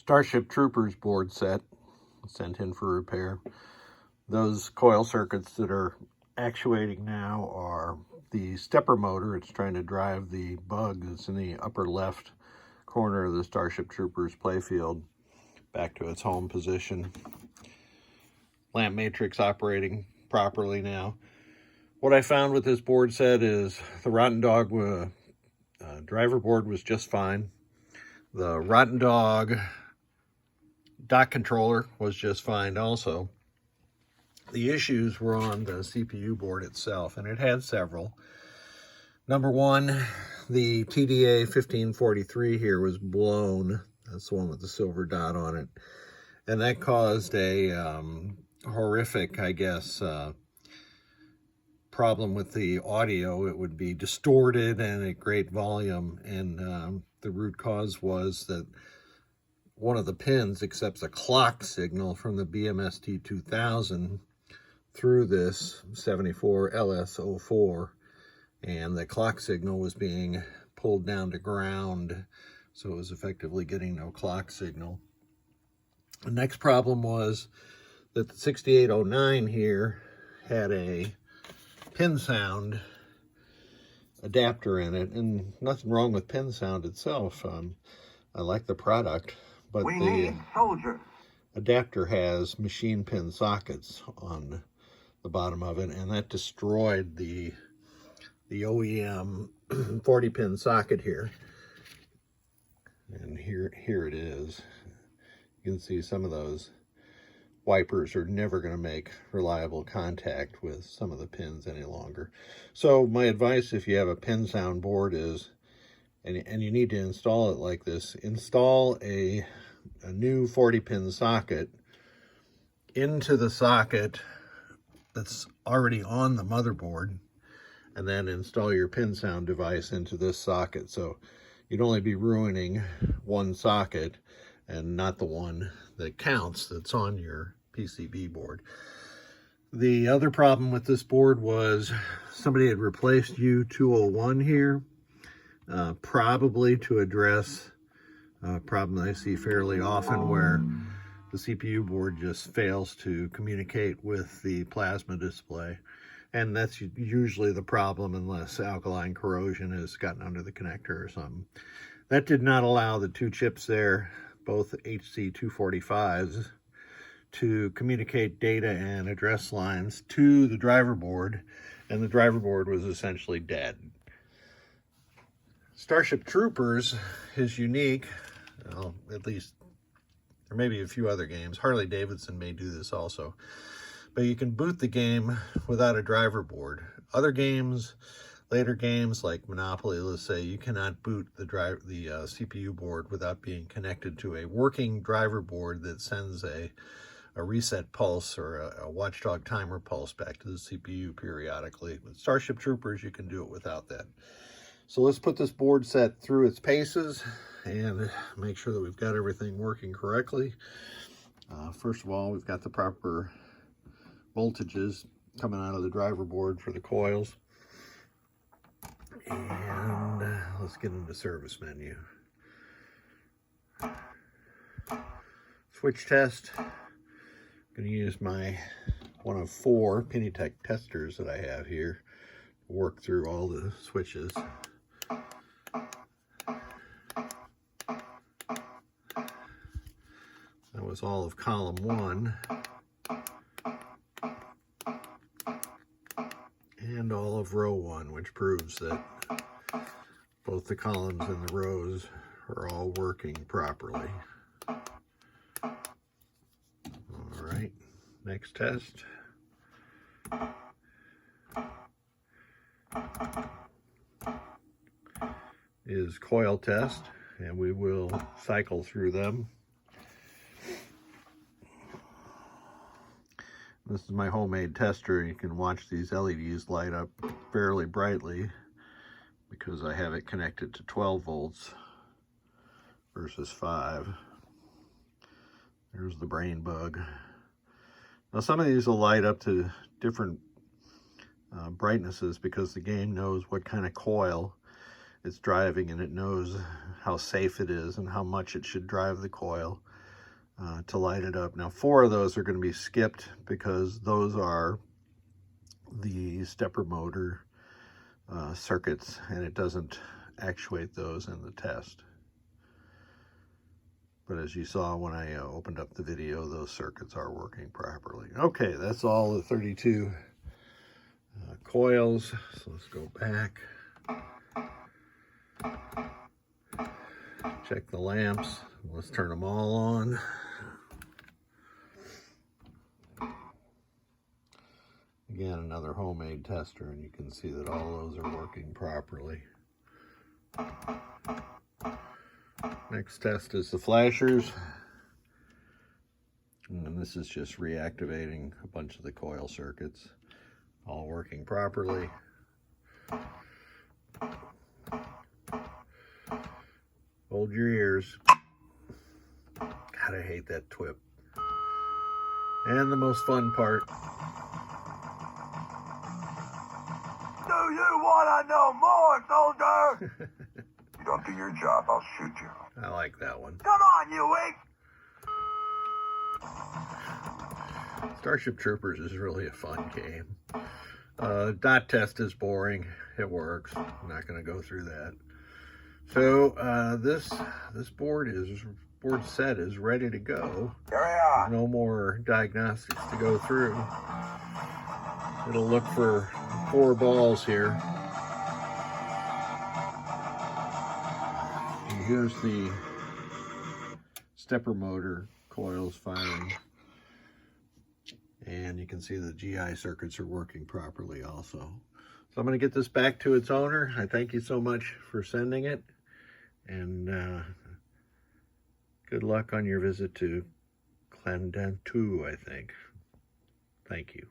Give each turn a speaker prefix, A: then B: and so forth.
A: StarShip Troopers board set sent in for repair. Those coil circuits that are actuating now are the stepper motor. It's trying to drive the bug that's in the upper left corner of the StarShip Troopers playfield back to its home position. Lamp matrix operating properly now. What I found with this board set is the RottenDog driver board was just fine. The RottenDog dock controller was just fine also. The issues were on the CPU board itself, and it had several. Number one, the TDA 1543 here was blown. That's the one with the silver dot on it. And that caused a horrific, I guess, problem with the audio. It would be distorted and at great volume, and the root cause was that one of the pins accepts a clock signal from the BMST 2000 through this 74 LS04, and the clock signal was being pulled down to ground, so it was effectively getting no clock signal. The next problem was that the 6809 here had a PinSound adapter in it, and nothing wrong with PinSound itself. I like the product, but the adapter has machine pin sockets on the bottom of it, and that destroyed the OEM 40 pin socket here. And here it is. You can see some of those wipers are never going to make reliable contact with some of the pins any longer. So my advice, if you have a PinSound board, is, and you need to install it like this, install a new 40 pin socket into the socket that's already on the motherboard, and then install your PinSound device into this socket. So you'd only be ruining one socket and not the one that counts that's on your PCB board. The other problem with this board was somebody had replaced U201 here, probably to address a problem I see fairly often where the CPU board just fails to communicate with the plasma display. And that's usually the problem unless alkaline corrosion has gotten under the connector or something. That did not allow the two chips there, both HC245s, to communicate data and address lines to the driver board, and the driver board was essentially dead. StarShip Troopers is unique, well, at least there may be a few other games. Harley-Davidson may do this also. But you can boot the game without a driver board. Other games, later games like Monopoly, let's say, you cannot boot the CPU board without being connected to a working driver board that sends a reset pulse or a WhiteStar timer pulse back to the CPU periodically. With StarShip Troopers, you can do it without that. So let's put this board set through its paces and make sure that we've got everything working correctly. First of all, we've got the proper voltages coming out of the driver board for the coils. And let's get into service menu. Switch test. I'm going to use my one of 4 Pennytech testers that I have here to work through all the switches. That was all of column 1. And all of row 1, which proves that both the columns and the rows are all working properly. All right, next test. Is coil test, and we will cycle through them. This is my homemade tester. You can watch these LEDs light up fairly brightly because I have it connected to 12 volts versus 5. There's the brain bug. Now some of these will light up to different brightnesses because the game knows what kind of coil it's driving, and it knows how safe it is and how much it should drive the coil. to light it up. Now 4 of those are going to be skipped because those are the stepper motor circuits, and it doesn't actuate those in the test. But as you saw when I opened up the video, those circuits are working properly. Okay, that's all the 32 coils. So let's go back. Check the lamps. Let's turn them all on. Again, another homemade tester, and you can see that all those are working properly. Next test is the flashers. And this is just reactivating a bunch of the coil circuits. All working properly. Hold your ears. God, I hate that twip. And the most fun part.
B: Do you want to know more, soldier? You don't do your job, I'll shoot you.
A: I like that one.
B: Come on, you wig!
A: Starship Troopers is really a fun game. Dot test is boring. It works. I'm not going to go through that. So this board set is ready to go.
B: Here we are.
A: No more diagnostics to go through. It'll look for 4 balls here. And here's the stepper motor coils firing. And you can see the GI circuits are working properly also. So I'm going to get this back to its owner. I thank you so much for sending it. And good luck on your visit to Clandantu, I think. Thank you.